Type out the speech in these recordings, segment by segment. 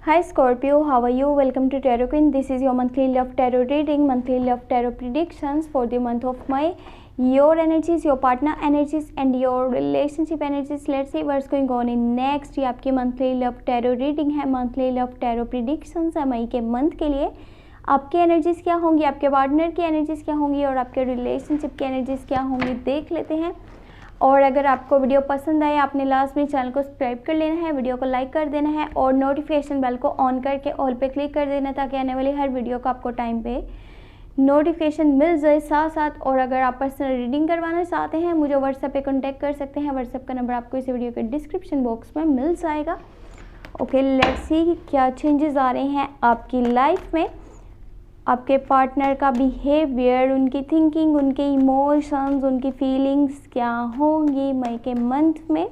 Hi Scorpio, how are you? Welcome to Tarot Queen. This is your monthly love tarot reading, monthly love tarot predictions for the month of May. Your energies, your partner energies and your relationship energies. Let's see what's going on in next. ये आपकी monthly love tarot reading है, monthly love tarot predictions है मई के month के लिए। आपकी energies क्या होंगी, आपके पार्टनर की एनर्जीज क्या होंगी और आपके रिलेशनशिप की एनर्जीज क्या होंगी, देख लेते हैं। और अगर आपको वीडियो पसंद आए, आपने लास्ट में चैनल को सब्सक्राइब कर लेना है, वीडियो को लाइक कर देना है और नोटिफिकेशन बेल को ऑन करके ऑल पे क्लिक कर देना ताकि आने वाली हर वीडियो को आपको टाइम पे नोटिफिकेशन मिल जाए साथ साथ। और अगर आप पर्सनल रीडिंग करवाना चाहते हैं मुझे व्हाट्सएप पे कांटेक्ट कर सकते हैं। व्हाट्सएप का नंबर आपको इस वीडियो के डिस्क्रिप्शन बॉक्स में मिल जाएगा। ओके, लेट्स सी क्या चेंजेस आ रहे हैं आपकी लाइफ में। आपके पार्टनर का बिहेवियर, उनकी थिंकिंग, उनके इमोशंस, उनकी फीलिंग्स क्या होंगी मई के मंथ में।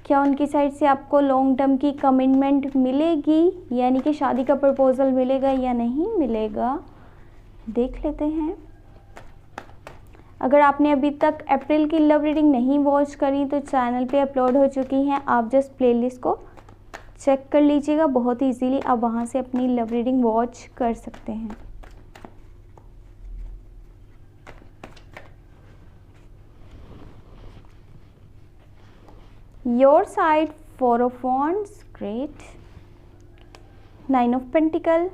क्या उनकी साइड से आपको लॉन्ग टर्म की कमिटमेंट मिलेगी, यानी कि शादी का प्रपोजल मिलेगा या नहीं मिलेगा, देख लेते हैं। अगर आपने अभी तक अप्रैल की लव रीडिंग नहीं वॉच करी तो चैनल पे अपलोड हो चुकी हैं, आप जस्ट प्लेलिस्ट को चेक कर लीजिएगा। बहुत इजीली आप वहाँ से अपनी लव रीडिंग वॉच कर सकते हैं। Your side 4 of Wands, great. 9 of Pentacle,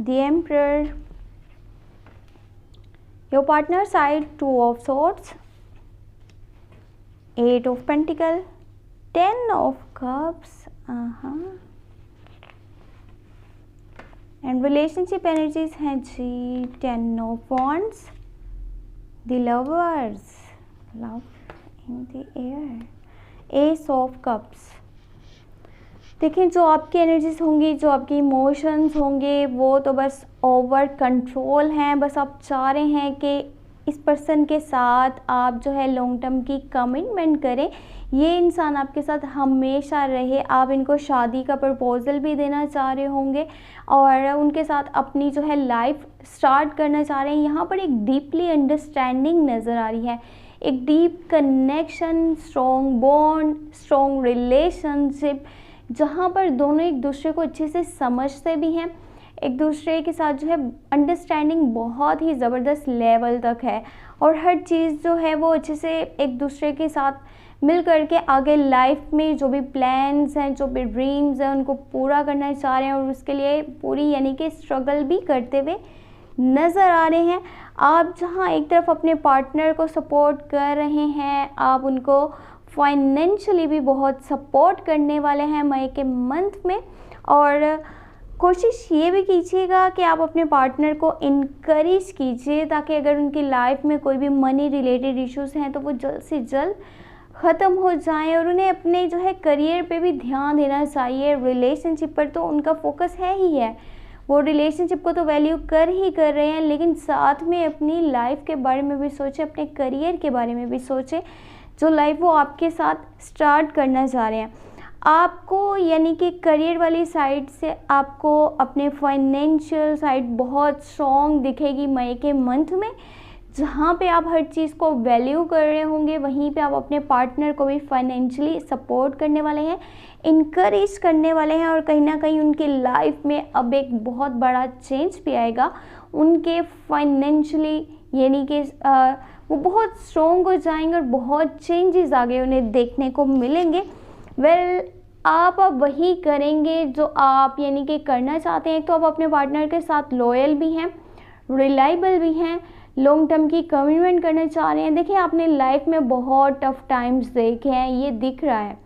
the Emperor. Your partner side 2 of Swords, 8 of Pentacle, 10 of Cups, and relationship energies हैं जी 10 of Wands, the Lovers, love in the air, Ace of Cups। देखिए, जो आपकी energies होंगी, जो आपके emotions होंगे वो तो बस ओवर कंट्रोल हैं। बस आप चाह रहे हैं कि इस पर्सन के साथ आप जो है लॉन्ग टर्म की कमिटमेंट करें, ये इंसान आपके साथ हमेशा रहे। आप इनको शादी का प्रपोजल भी देना चाह रहे होंगे और उनके साथ अपनी जो है लाइफ स्टार्ट करना चाह रहे हैं। यहाँ पर एक डीपली अंडरस्टैंडिंग नज़र आ रही है, एक deep connection, strong bond, strong relationship, जहाँ पर दोनों एक दूसरे को अच्छे से समझते भी हैं। एक दूसरे के साथ जो है अंडरस्टैंडिंग बहुत ही ज़बरदस्त लेवल तक है और हर चीज़ जो है वो अच्छे से एक दूसरे के साथ मिल करके आगे लाइफ में जो भी प्लान्स हैं, जो भी ड्रीम्स हैं, उनको पूरा करना चाह रहे हैं और उसके लिए पूरी यानी कि स्ट्रगल भी करते हुए नज़र आ रहे हैं। आप जहां एक तरफ अपने पार्टनर को सपोर्ट कर रहे हैं, आप उनको फाइनेंशियली भी बहुत सपोर्ट करने वाले हैं मई के मंथ में। और कोशिश ये भी कीजिएगा कि आप अपने पार्टनर को इनकरेज कीजिए ताकि अगर उनकी लाइफ में कोई भी मनी रिलेटेड इश्यूज़ हैं तो वो जल्द से जल्द ख़त्म हो जाएं। और उन्हें अपने जो है करियर पे भी ध्यान देना चाहिए। रिलेशनशिप पर तो उनका फोकस है ही है, वो रिलेशनशिप को तो वैल्यू कर ही कर रहे हैं, लेकिन साथ में अपनी लाइफ के बारे में भी सोचें, अपने करियर के बारे में भी सोचें, जो लाइफ वो आपके साथ स्टार्ट करना चाह रहे हैं। आपको यानी कि करियर वाली साइड से आपको अपने फाइनेंशियल साइड बहुत स्ट्रॉन्ग दिखेगी मई के मंथ में। जहाँ पे आप हर चीज़ को वैल्यू कर रहे होंगे वहीं पे आप अपने पार्टनर को भी फाइनेंशियली सपोर्ट करने वाले हैं, इनकरेज करने वाले हैं और कहीं ना कहीं उनकी लाइफ में अब एक बहुत बड़ा चेंज भी आएगा। उनके फाइनेंशियली यानी कि वो बहुत स्ट्रॉन्ग हो जाएंगे और बहुत चेंजेस आगे उन्हें देखने को मिलेंगे। आप अब वही करेंगे जो आप यानी कि करना चाहते हैं। तो आप अपने पार्टनर के साथ लॉयल भी हैं, रिलायबल भी हैं, लॉन्ग टर्म की कमिटमेंट करना चाह रहे हैं। देखिए, आपने लाइफ में बहुत टफ टाइम्स देखे हैं, ये दिख रहा है,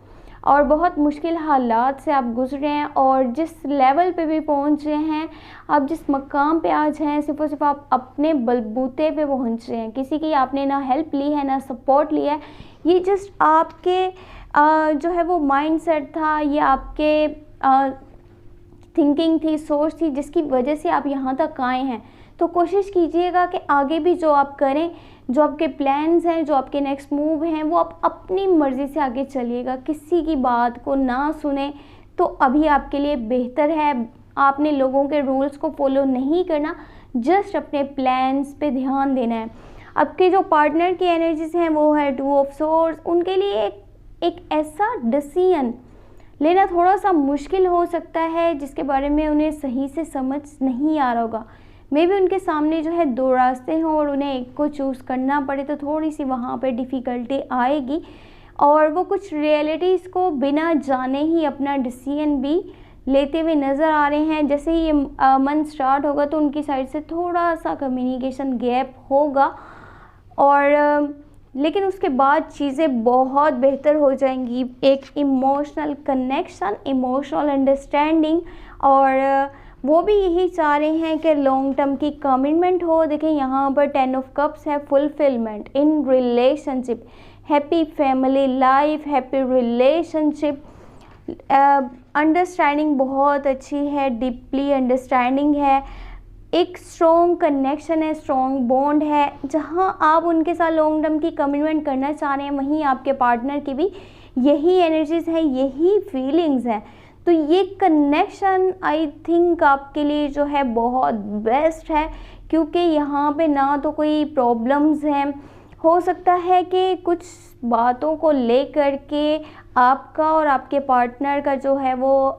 और बहुत मुश्किल हालात से आप गुजरे हैं और जिस लेवल पे भी पहुंच रहे हैं, आप जिस मकाम पे आज हैं, सिर्फ और सिर्फ आप अपने बलबूते पे पहुंच रहे हैं। किसी की आपने ना हेल्प ली है ना सपोर्ट लिया है, ये जस्ट आपके जो है वो माइंडसेट था, ये आपके थिंकिंग थी, सोच थी, जिसकी वजह से आप यहाँ तक आए हैं। तो कोशिश कीजिएगा कि आगे भी जो आप करें, जो आपके प्लान्स हैं, जो आपके नेक्स्ट मूव हैं, वो आप अपनी मर्ज़ी से आगे चलिएगा, किसी की बात को ना सुने तो अभी आपके लिए बेहतर है। आपने लोगों के रूल्स को फॉलो नहीं करना, जस्ट अपने प्लान्स पे ध्यान देना है। आपके जो पार्टनर की एनर्जीज हैं वो है 2 of Swords। उनके लिए एक ऐसा डिसीजन लेना थोड़ा सा मुश्किल हो सकता है, जिसके बारे में उन्हें सही से समझ नहीं आ रहा होगा। मे भी उनके सामने जो है 2 रास्ते हों और उन्हें एक को चूज़ करना पड़े, तो थोड़ी सी वहाँ पे डिफ़िकल्टी आएगी और वो कुछ रियलिटीज़ को बिना जाने ही अपना डिसीजन भी लेते हुए नज़र आ रहे हैं। जैसे ही ये मंथ स्टार्ट होगा तो उनकी साइड से थोड़ा सा कम्युनिकेशन गैप होगा और लेकिन उसके बाद चीज़ें बहुत बेहतर हो जाएंगी। एक इमोशनल कनेक्शन, इमोशनल अंडरस्टैंडिंग, और वो भी यही चाह रहे हैं कि लॉन्ग टर्म की कमिटमेंट हो। देखें यहाँ पर 10 ऑफ कप्स है, fulfilment in relationship, happy family life, happy relationship, understanding बहुत अच्छी है, डीपली अंडरस्टैंडिंग है, एक स्ट्रॉन्ग कनेक्शन है, स्ट्रॉन्ग बॉन्ड है। जहां आप उनके साथ लॉन्ग टर्म की कमिटमेंट करना चाह रहे हैं, वहीं आपके पार्टनर की भी यही एनर्जीज़ हैं, यही फीलिंग्स हैं। तो ये कनेक्शन आई थिंक आपके लिए जो है बहुत बेस्ट है, क्योंकि यहाँ पे ना तो कोई प्रॉब्लम्स हैं। हो सकता है कि कुछ बातों को लेकर के आपका और आपके पार्टनर का जो है वो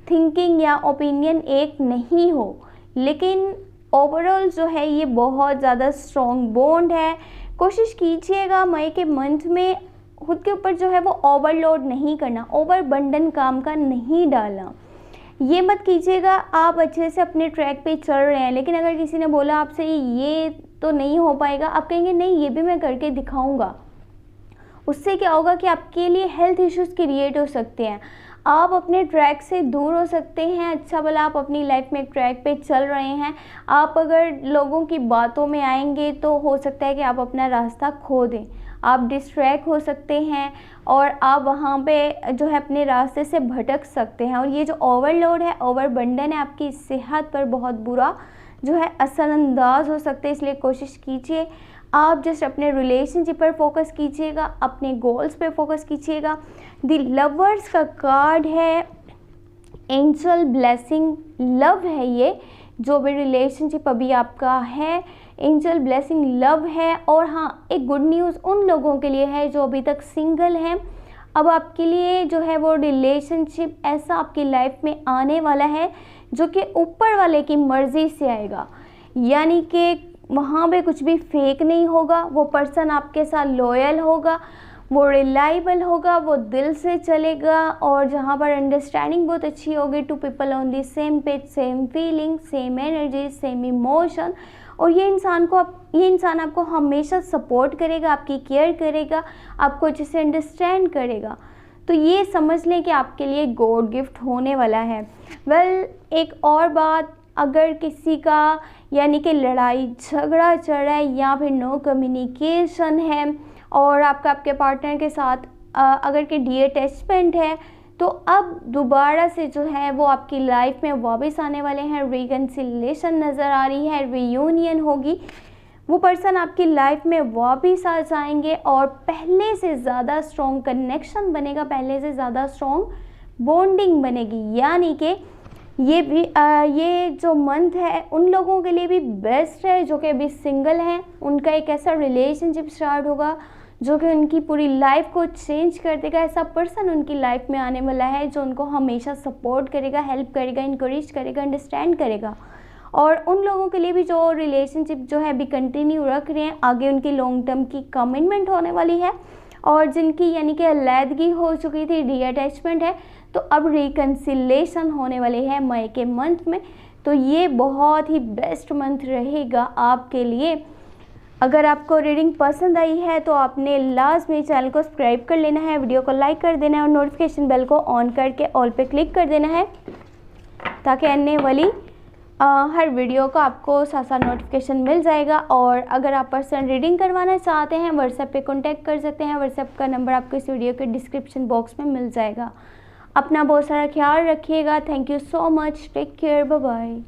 थिंकिंग या ओपिनियन एक नहीं हो, लेकिन ओवरऑल जो है ये बहुत ज़्यादा स्ट्रॉन्ग बॉन्ड है। कोशिश कीजिएगा मई के मंथ में खुद के ऊपर जो है वो ओवरलोड नहीं करना, ओवरबर्डन काम का नहीं डालना। ये मत कीजिएगा, आप अच्छे से अपने ट्रैक पे चल रहे हैं, लेकिन अगर किसी ने बोला आपसे ये तो नहीं हो पाएगा, आप कहेंगे नहीं ये भी मैं करके दिखाऊंगा। उससे क्या होगा कि आपके लिए हेल्थ इश्यूज़ क्रिएट हो सकते हैं, आप अपने ट्रैक से दूर हो सकते हैं। अच्छा भला आप अपनी लाइफ में एक ट्रैक पे चल रहे हैं, आप अगर लोगों की बातों में आएंगे तो हो सकता है कि आप अपना रास्ता खो दें, आप डिस्ट्रैक्ट हो सकते हैं और आप वहाँ पे जो है अपने रास्ते से भटक सकते हैं। और ये जो ओवरलोड है, ओवरबर्डन है, आपकी सेहत पर बहुत बुरा जो है असरअंदाज हो सकते हैं। इसलिए कोशिश कीजिए आप जस्ट अपने रिलेशनशिप पर फोकस कीजिएगा, अपने गोल्स पे फोकस कीजिएगा। द लवर्स का कार्ड है, एंजल ब्लेसिंग लव है, ये जो भी रिलेशनशिप अभी आपका है एंजल ब्लेसिंग लव है। और हाँ, एक गुड न्यूज़ उन लोगों के लिए है जो अभी तक सिंगल हैं। अब आपके लिए जो है वो रिलेशनशिप ऐसा आपकी लाइफ में आने वाला है जो कि ऊपर वाले की मर्ज़ी से आएगा, यानी कि वहाँ पे कुछ भी फेक नहीं होगा। वो पर्सन आपके साथ लॉयल होगा, वो रिलायबल होगा, वो दिल से चलेगा और जहाँ पर अंडरस्टैंडिंग बहुत अच्छी होगी, 2 people on the same page, same feeling, same energy, same emotion. और ये इंसान आपको हमेशा सपोर्ट करेगा, आपकी केयर करेगा, आपको अच्छे से अंडरस्टैंड करेगा। तो ये समझ लें कि आपके लिए गॉड गिफ्ट होने वाला है। एक और बात, अगर किसी का यानी कि लड़ाई झगड़ा चल रहा है या फिर नो कम्युनिकेशन है और आपके पार्टनर के साथ अगर कि डीअटैचमेंट है, तो अब दोबारा से जो है वो आपकी लाइफ में वापस आने वाले हैं। रिकन्सिलेशन नज़र आ रही है, रियूनियन होगी, वो पर्सन आपकी लाइफ में वापस आ जाएंगे और पहले से ज़्यादा स्ट्रॉन्ग कनेक्शन बनेगा, पहले से ज़्यादा स्ट्रॉन्ग बॉन्डिंग बनेगी। यानी कि ये जो मंथ है उन लोगों के लिए भी बेस्ट है जो कि अभी सिंगल हैं। उनका एक ऐसा रिलेशनशिप स्टार्ट होगा जो कि उनकी पूरी लाइफ को चेंज कर देगा। ऐसा पर्सन उनकी लाइफ में आने वाला है जो उनको हमेशा सपोर्ट करेगा, हेल्प करेगा, इनकरेज करेगा, अंडरस्टैंड करेगा। और उन लोगों के लिए भी जो रिलेशनशिप जो है अभी कंटिन्यू रख रहे हैं, आगे उनकी लॉन्ग टर्म की कमिटमेंट होने वाली है। और जिनकी यानी कि अलैदगी हो चुकी थी, डीअटैचमेंट है, तो अब रिकन्सिलेशन होने वाली है मई के मंथ में। तो ये बहुत ही बेस्ट मंथ रहेगा आपके लिए। अगर आपको रीडिंग पसंद आई है तो आपने लास्ट में चैनल को सब्सक्राइब कर लेना है, वीडियो को लाइक कर देना है और नोटिफिकेशन बेल को ऑन करके ऑल पे क्लिक कर देना है, ताकि आने वाली हर वीडियो का आपको साथ साथ नोटिफिकेशन मिल जाएगा। और अगर आप पर्सनल रीडिंग करवाना चाहते हैं, व्हाट्सएप पे कांटेक्ट कर सकते हैं। व्हाट्सएप का नंबर आपको इस वीडियो के डिस्क्रिप्शन बॉक्स में मिल जाएगा। अपना बहुत सारा ख्याल रखिएगा। Thank you so much, take care, bye bye.